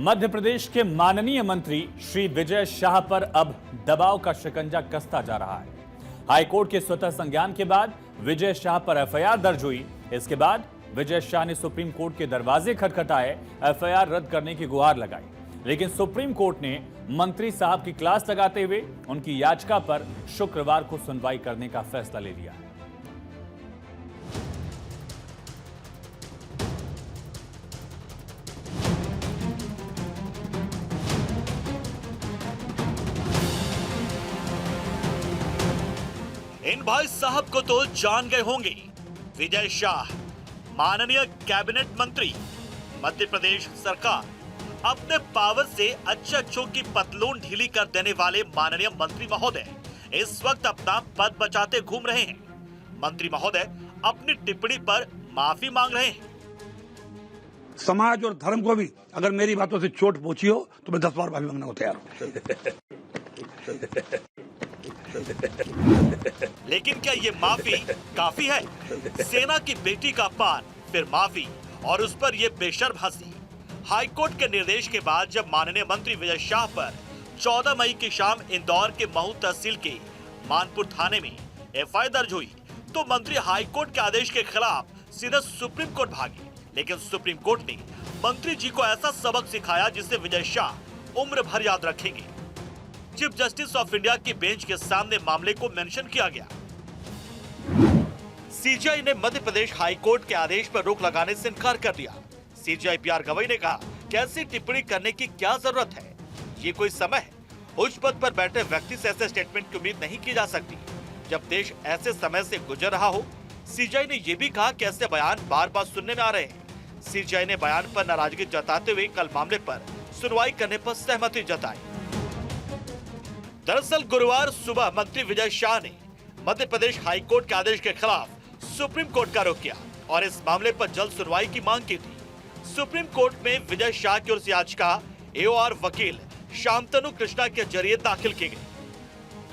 मध्य प्रदेश के माननीय मंत्री श्री विजय शाह पर अब दबाव का शिकंजा कसता जा रहा है। हाईकोर्ट के स्वतः संज्ञान के बाद विजय शाह पर एफआईआर दर्ज हुई। इसके बाद विजय शाह ने सुप्रीम कोर्ट के दरवाजे खटखटाए, एफआईआर रद्द करने की गुहार लगाई, लेकिन सुप्रीम कोर्ट ने मंत्री साहब की क्लास लगाते हुए उनकी याचिका पर शुक्रवार को सुनवाई करने का फैसला ले लिया। इन भाई साहब को तो जान गए होंगे। विजय शाह, माननीय कैबिनेट मंत्री, मध्य प्रदेश सरकार, अपने पावर से अच्छों की पतलून ढीली कर देने वाले माननीय मंत्री महोदय इस वक्त अपना पद बचाते घूम रहे हैं। मंत्री महोदय अपनी टिप्पणी पर माफी मांग रहे हैं। समाज और धर्म को भी अगर मेरी बातों से चोट पहुंची हो तो मैं 10 बार माफी मांगना को तैयार हूं। लेकिन क्या ये माफी काफी है? सेना की बेटी का अपमान, फिर माफी और उस पर ये बेशर्म हंसी। हाईकोर्ट के निर्देश के बाद जब माननीय मंत्री विजय शाह पर 14 मई की शाम इंदौर के महू तहसील के मानपुर थाने में एफआईआर दर्ज हुई तो मंत्री हाईकोर्ट के आदेश के खिलाफ सीधे सुप्रीम कोर्ट भागे। लेकिन सुप्रीम कोर्ट ने मंत्री जी को ऐसा सबक सिखाया जिसे विजय शाह उम्र भर याद रखेंगे। चीफ जस्टिस ऑफ इंडिया की बेंच के सामने मामले को मेंशन किया गया। सीजीआई ने मध्य प्रदेश हाईकोर्ट के आदेश पर रोक लगाने से इनकार कर दिया। सीजीआई पीआर गवई ने कहा कि ऐसी टिप्पणी करने की क्या जरूरत है, ये कोई समय है। उच्च पद पर बैठे व्यक्ति से ऐसे स्टेटमेंट की उम्मीद नहीं की जा सकती जब देश ऐसे समय से गुजर रहा हो। सीजीआई ने यह भी कहा कि ऐसे बयान बार बार सुनने में आ रहे हैं। सीजीआई ने बयान पर नाराजगी जताते हुए कल मामले पर सुनवाई करने पर सहमति जताई। दरअसल गुरुवार सुबह मंत्री विजय शाह ने मध्य प्रदेश हाईकोर्ट के आदेश के खिलाफ सुप्रीम कोर्ट का रुख किया और इस मामले पर जल्द सुनवाई की मांग की थी। सुप्रीम कोर्ट में विजय शाह की ओर से याचिका एओआर वकील शांतनु कृष्णा के जरिए दाखिल की गई।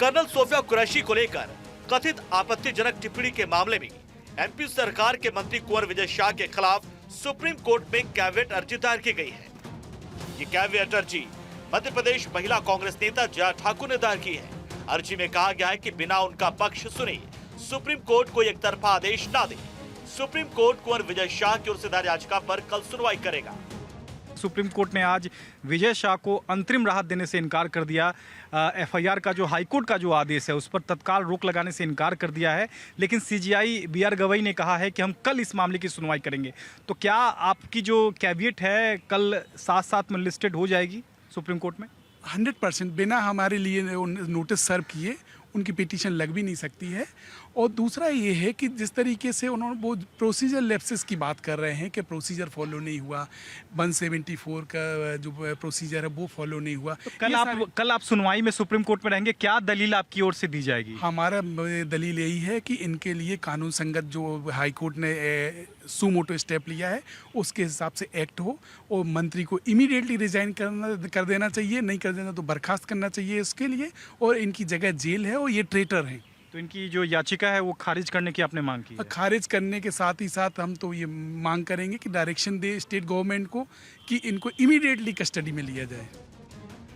कर्नल सोफिया कुरैशी को लेकर कथित आपत्तिजनक टिप्पणी के मामले में एमपी सरकार के मंत्री कुंवर विजय शाह के खिलाफ सुप्रीम कोर्ट में कैविएट अर्जी दायर की गई है। ये कैविएट अर्जी मध्य प्रदेश महिला कांग्रेस नेता जया ठाकुर ने दायर की है। अर्जी में कहा गया है कि बिना उनका पक्ष सुने सुप्रीम कोर्ट कोई एक तरफा आदेश ना दे। सुप्रीम कोर्ट कुंवर विजय शाह की ओर से दायर याचिका पर कल सुनवाई करेगा। सुप्रीम कोर्ट ने आज विजय शाह को अंतरिम राहत देने से इनकार कर दिया। एफआईआर का जो हाईकोर्ट का जो आदेश है उस पर तत्काल रोक लगाने से इनकार कर दिया है। लेकिन सीजीआई बीआर गवई ने कहा है कि हम कल इस मामले की सुनवाई करेंगे। तो क्या आपकी जो कैविएट है कल साथ में लिस्टेड हो जाएगी सुप्रीम कोर्ट में? 100% बिना हमारे लिए नोटिस सर्व किए उनकी पिटीशन लग भी नहीं सकती है। और दूसरा ये है कि जिस तरीके से उन्होंने वो प्रोसीजर लैप्सेस की बात कर रहे हैं कि प्रोसीजर फॉलो नहीं हुआ, 174 का जो प्रोसीजर है वो फॉलो नहीं हुआ। तो कल आप सुनवाई में सुप्रीम कोर्ट में रहेंगे, क्या दलील आपकी ओर से दी जाएगी? हमारा दलील यही है कि इनके लिए कानून संगत जो हाई कोर्ट ने सुमोटो स्टेप लिया है उसके हिसाब से एक्ट हो और मंत्री को इमीडिएटली रिजाइन कर देना चाहिए, नहीं कर देना तो बर्खास्त करना चाहिए इसके लिए, और इनकी जगह जेल है और ये ट्रेटर हैं। तो इनकी जो याचिका है वो खारिज करने की आपने मांग की है? खारिज करने के साथ ही साथ हम तो ये मांग करेंगे कि डायरेक्शन दे स्टेट गवर्नमेंट को कि इनको इमीडिएटली कस्टडी में लिया जाए।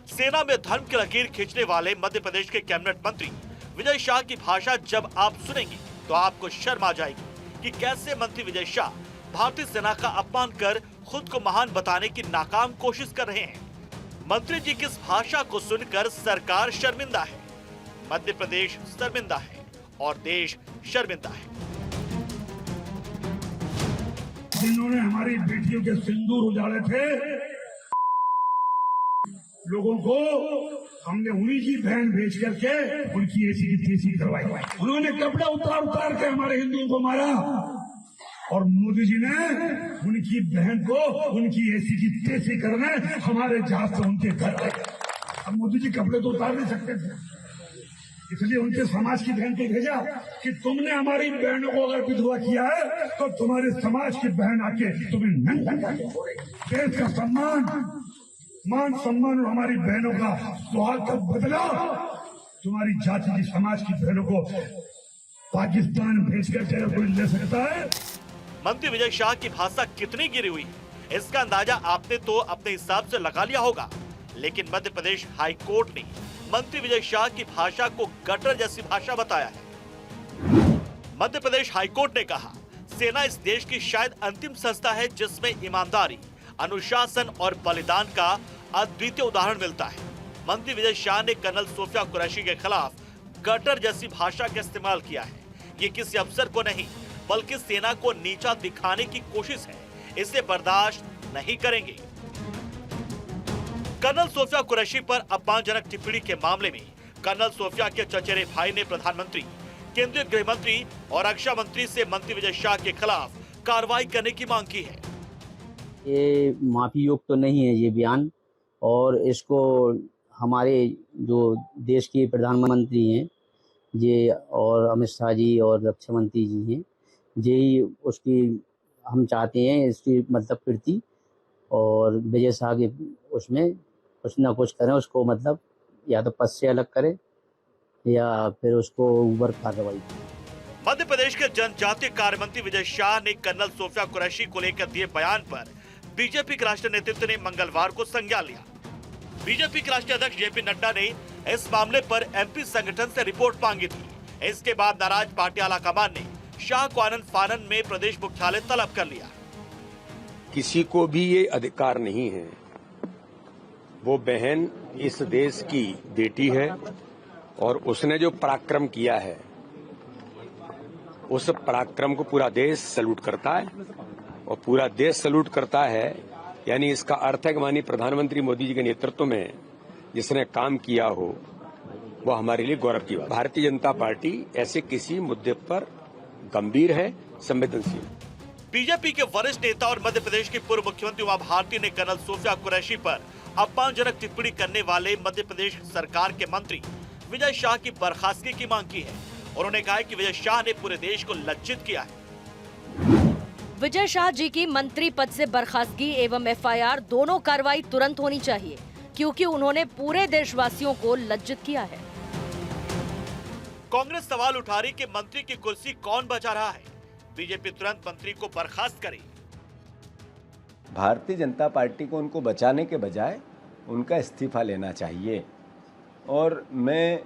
सेना में धर्म की लकीर खींचने वाले मध्य प्रदेश के कैबिनेट मंत्री विजय शाह की भाषा जब आप सुनेंगे तो आपको शर्म आ जाएगी कि कैसे मंत्री विजय शाह भारतीय सेना का अपमान कर खुद को महान बताने की नाकाम कोशिश कर रहे हैं। मंत्री जी की इस भाषा को सुनकर सरकार शर्मिंदा है, मध्य प्रदेश शर्मिंदा है और देश शर्मिंदा है। जिन्होंने हमारी बेटियों के सिंदूर उजाड़े थे, लोगों को हमने उन्हीं की बहन भेज करके उनकी ऐसी की तैसी करवाई। उन्होंने कपड़े उतार के हमारे हिंदुओं को मारा और मोदी जी ने उनकी बहन को उनकी ऐसी की तैसी करने हमारे जहाज से उनके घर आए। अब मोदी जी कपड़े तो उतार नहीं सकते थे, इसलिए उनके समाज की बहन को भेजा कि तुमने हमारी बहनों को अगर विधवा किया है तो तुम्हारे समाज की बहन आके तुम्हें नंगा करके छोड़ेगी। देश का सम्मान, मान सम्मान और हमारी बहनों का सुहाग का बदला तुम्हारी जाति की समाज की बहनों को पाकिस्तान भेजकर कोई ले सकता है? मंत्री विजय शाह की भाषा कितनी गिरी हुई, इसका अंदाजा आपने तो अपने हिसाब से लगा लिया होगा, लेकिन मध्य प्रदेश हाई कोर्ट ने मंत्री विजय शाह की भाषा को गटर जैसी भाषा बताया है। मध्य प्रदेश हाई कोर्ट ने कहा, सेना इस देश की शायद अंतिम संस्था है जिसमें ईमानदारी, अनुशासन और बलिदान का अद्वितीय उदाहरण मिलता है। मंत्री विजय शाह ने कर्नल सोफिया कुरैशी के खिलाफ गटर जैसी भाषा का इस्तेमाल किया है। ये किसी अफसर को नहीं बल्कि सेना को नीचा दिखाने की कोशिश है, इसे बर्दाश्त नहीं करेंगे। कर्नल सोफिया कुरैशी पर अपमानजनक टिप्पणी के मामले में कर्नल सोफिया के चचेरे भाई ने प्रधानमंत्री, केंद्रीय गृह मंत्री और रक्षा मंत्री से मंत्री विजय शाह के खिलाफ कार्रवाई करने की मांग की है। ये माफी योग्य तो नहीं है ये बयान, और इसको हमारे जो देश के प्रधानमंत्री हैं ये और अमित शाह जी और रक्षा मंत्री जी हैं, यही उसकी हम चाहते हैं इसकी मतलब कीर्ति और विजय शाह के उसमें कुछ ना कुछ करें, उसको मतलब या तो पद से अलग करें या फिर उसको ऊपर कार्रवाई। मध्य प्रदेश के जनजातीय कार्य मंत्री विजय शाह ने कर्नल सोफिया कुरैशी को लेकर दिए बयान पर बीजेपी के राष्ट्रीय नेतृत्व ने मंगलवार को संज्ञान लिया। बीजेपी के राष्ट्रीय अध्यक्ष जेपी नड्डा ने इस मामले पर एमपी संगठन से रिपोर्ट मांगी थी। इसके बाद नाराज पार्टी आलाकमान ने शाह को आनंद फानन में प्रदेश मुख्यालय तलब कर लिया। किसी को भी ये अधिकार नहीं है, वो बहन इस देश की बेटी है और उसने जो पराक्रम किया है उस पराक्रम को पूरा देश सैल्यूट करता है, और पूरा देश सैल्यूट करता है यानी इसका अर्थ है कि माननीय प्रधानमंत्री मोदी जी के नेतृत्व में जिसने काम किया हो वो हमारे लिए गौरव की बात। भारतीय जनता पार्टी ऐसे किसी मुद्दे पर गंभीर है, संवेदनशील। बीजेपी के वरिष्ठ नेता और मध्य प्रदेश के पूर्व मुख्यमंत्री उमा भारती ने कर्नल सोफिया कुरैशी पर अपमानजनक टिप्पणी करने वाले मध्य प्रदेश सरकार के मंत्री विजय शाह की बर्खास्तगी की मांग की है। उन्होंने कहा कि विजय शाह ने पूरे देश को लज्जित किया है। विजय शाह जी की मंत्री पद से बर्खास्तगी एवं एफआईआर दोनों कार्रवाई तुरंत होनी चाहिए, क्योंकि उन्होंने पूरे देशवासियों को लज्जित किया है। कांग्रेस सवाल उठा रही कि मंत्री की कुर्सी कौन बचा रहा है, बीजेपी तुरंत मंत्री को बर्खास्त करे। भारतीय जनता पार्टी को उनको बचाने के बजाय उनका इस्तीफा लेना चाहिए, और मैं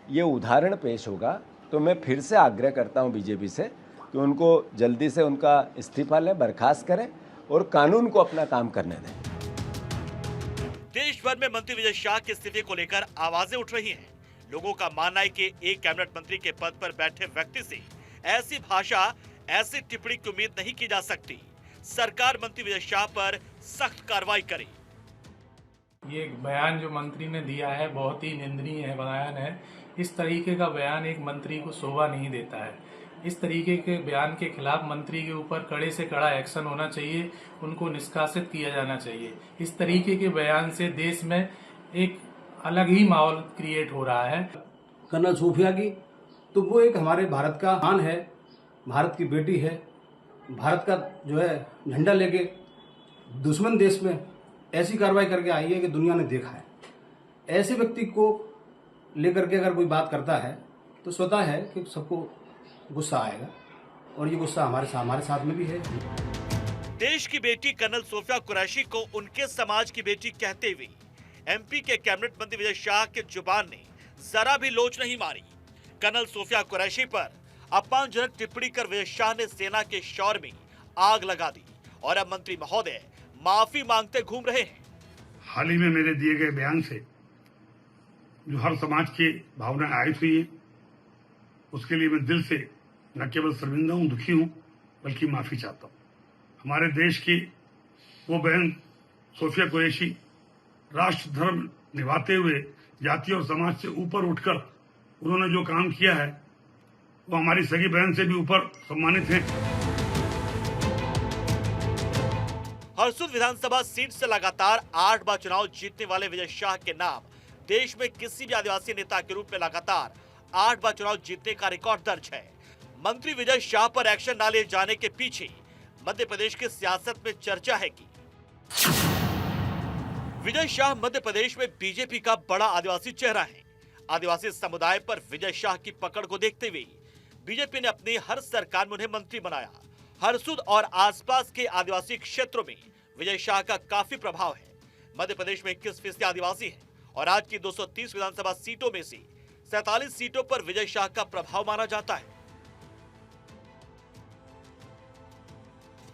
ये उदाहरण पेश होगा तो मैं फिर से आग्रह करता हूं बीजेपी से कि उनको जल्दी से उनका इस्तीफा लें, बर्खास्त करें और कानून को अपना काम करने दें। देश भर में मंत्री विजय शाह के इस्तीफे को लेकर आवाजें उठ रही हैं। लोगों का मानना है कि एक कैबिनेट मंत्री के पद पर बैठे व्यक्ति से ऐसी भाषा, ऐसी टिप्पणी की उम्मीद नहीं की जा सकती। सरकार मंत्री विजय शाह पर सख्त कार्रवाई करे। ये बयान जो मंत्री ने दिया है बहुत ही निंदनीय बयान है। इस तरीके का बयान एक मंत्री को शोभा नहीं देता है। इस तरीके के बयान के खिलाफ मंत्री के ऊपर कड़े से कड़ा एक्शन होना चाहिए, उनको निष्कासित किया जाना चाहिए। इस तरीके के बयान से देश में एक अलग ही माहौल क्रिएट हो रहा है। कर्नल सोफिया की तो वो एक हमारे भारत का मान है, भारत की बेटी है, भारत का जो है झंडा लेके दुश्मन देश में ऐसी कार्रवाई करके आई है कि दुनिया ने देखा है। ऐसे व्यक्ति को लेकर के अगर कोई बात करता है तो स्वतः है कि सबको गुस्सा आएगा, और ये गुस्सा हमारे साथ में भी है। देश की बेटी कर्नल सोफिया कुरैशी को उनके समाज की बेटी कहते हुए एमपी के कैबिनेट मंत्री विजय शाह के जुबान ने जरा भी लोच नहीं मारी। कर्नल सोफिया कुरैशी पर अपमानजनक टिप्पणी कर विजय शाह ने सेना के शौर्य में आग लगा दी और अब मंत्री महोदय माफी मांगते घूम रहे हैं। हाल ही में मेरे दिए गए बयान से जो हर समाज की भावनाएं आयत हुई है, उसके लिए मैं दिल से न केवल शर्मिंदा हूं, दुखी हूं, बल्कि माफी चाहता हूं। हमारे देश की वो बहन सोफिया कुरैशी राष्ट्र धर्म निभाते हुए जाति और समाज से ऊपर उठकर उन्होंने जो काम किया है वो हमारी सगी बहन से भी ऊपर सम्मानित है। हरसूद विधानसभा सीट से लगातार 8 बार चुनाव जीतने वाले विजय शाह के नाम देश में किसी भी आदिवासी नेता के रूप में लगातार 8 बार चुनाव जीतने का रिकॉर्ड दर्ज है। मंत्री विजय शाह पर एक्शन न लिए जाने के पीछे मध्य प्रदेश की सियासत में चर्चा है कि विजय शाह मध्य प्रदेश में बीजेपी का बड़ा आदिवासी चेहरा है। आदिवासी समुदाय पर विजय शाह की पकड़ को देखते हुए बीजेपी ने अपनी हर सरकार में उन्हें मंत्री बनाया। हरसूद और आसपास के आदिवासी क्षेत्रों में विजय शाह का काफी प्रभाव है। मध्य प्रदेश में 21% आदिवासी हैं और आज की 230 विधानसभा सीटों में से 47 सीटों पर विजय शाह का प्रभाव माना जाता है।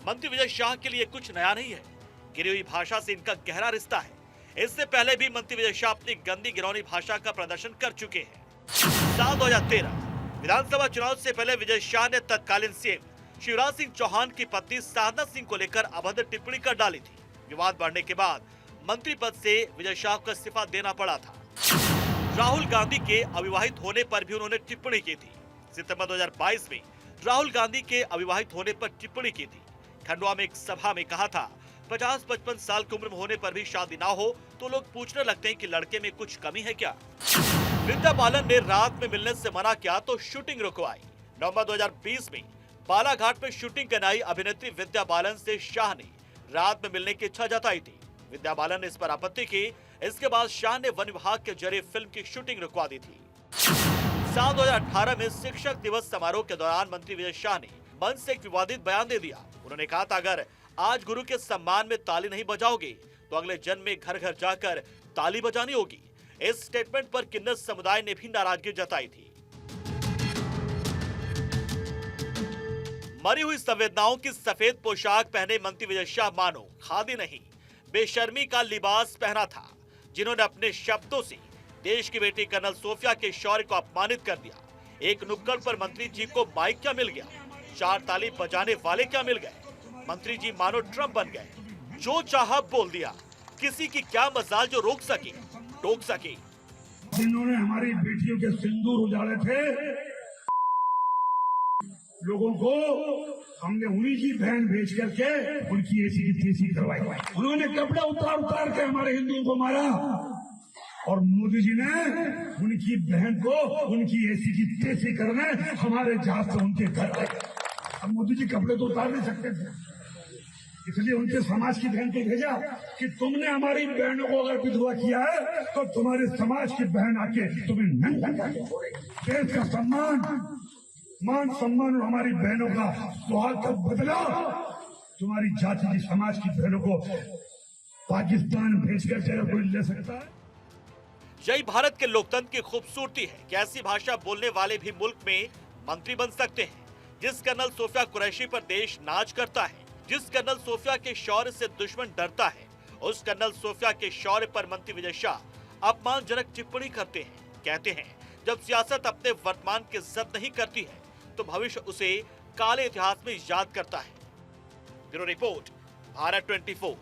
मंत्री विजय शाह के लिए कुछ नया नहीं है। गिरी हुई भाषा से इनका गहरा रिश्ता है। इससे पहले भी मंत्री विजय शाह अपनी गंदी गिरौनी भाषा का प्रदर्शन कर चुके हैं। साल 2013 विधानसभा चुनाव से पहले विजय शाह ने तत्कालीन सीएम शिवराज सिंह चौहान की पत्नी साधना सिंह को लेकर अभद्र टिप्पणी कर डाली थी। विवाद बढ़ने के बाद मंत्री पद से विजय शाह को इस्तीफा देना पड़ा था। राहुल गांधी के अविवाहित होने पर भी उन्होंने टिप्पणी की थी। सितंबर 2022 में राहुल गांधी के अविवाहित होने पर टिप्पणी की थी। खंडवा में एक सभा में कहा था 50-55 साल की उम्र में होने पर भी शादी ना हो तो लोग पूछने लगते हैं कि लड़के में कुछ कमी है क्या। विद्या बालन ने रात में मिलने से मना किया तो शूटिंग रुकवाई। नवंबर 2020 में बालाघाट में शूटिंग करने आई अभिनेत्री विद्या बालन से शाह ने रात में मिलने की इच्छा जताई थी। विद्या बालन ने इस पर आपत्ति की। इसके बाद शाह ने वन विभाग के जरिए फिल्म की शूटिंग रुकवा दी थी। साल 2018 में शिक्षक दिवस समारोह के दौरान मंत्री विजय शाह ने मंच से एक विवादित बयान दे दिया। उन्होंने कहा था, अगर आज गुरु के सम्मान में ताली नहीं बजाओगे तो अगले जन्म में घर घर जाकर ताली बजानी होगी। इस स्टेटमेंट पर किन्नर समुदाय ने भी नाराजगी जताई थी। मरी हुई संवेदनाओं की सफेद पोशाक पहने मंत्री विजय शाह मानो खादी नहीं बेशर्मी का लिबास पहना था, जिन्होंने अपने शब्दों से देश की बेटी कर्नल सोफिया के शौर्य को अपमानित कर दिया। एक नुक्कड़ पर मंत्री जी को माइक क्या मिल गया, 4 ताली बजाने वाले क्या मिल गए। मंत्री जी मानो ट्रम्प बन गए, जो चाहा बोल दिया। किसी की क्या मजाल जो रोक सके टोक सके। जिन्होंने हमारी बेटियों के सिंदूर उजाड़े थे, लोगों को हमने उन्हीं की बहन भेज करके उनकी ऐसी की तैसी करवाई। उन्होंने कपड़े उतार के हमारे हिंदुओं को मारा और मोदी जी ने उनकी बहन को उनकी ऐसी की तैसी करने हमारे जहाज से उनके घर आए। अब मोदी जी कपड़े तो उतार नहीं सकते थे, इसलिए उनके समाज की बहन को भेजा कि तुमने हमारी बहनों को अगर विधवा किया है तो तुम्हारे समाज की बहन आके तुम्हें नंगा करके छोड़ेगी। देश का सम्मान मान सम्मान और हमारी बहनों का सुहाग का बदला तुम्हारी जाति की समाज की बहनों को पाकिस्तान भेजकर चाहे कोई ले सकता है। यही भारत के लोकतंत्र की खूबसूरती है कि ऐसी भाषा बोलने वाले भी मुल्क में मंत्री बन सकते हैं। जिस कर्नल सोफिया कुरैशी पर देश नाच करता है, जिस कर्नल सोफिया के शौर्य से दुश्मन डरता है, उस कर्नल सोफिया के शौर्य पर मंत्री विजय शाह अपमानजनक टिप्पणी करते हैं। कहते हैं, जब सियासत अपने वर्तमान की इज्जत नहीं करती है तो भविष्य उसे काले इतिहास में याद करता है। Bureau report, Bharat 24।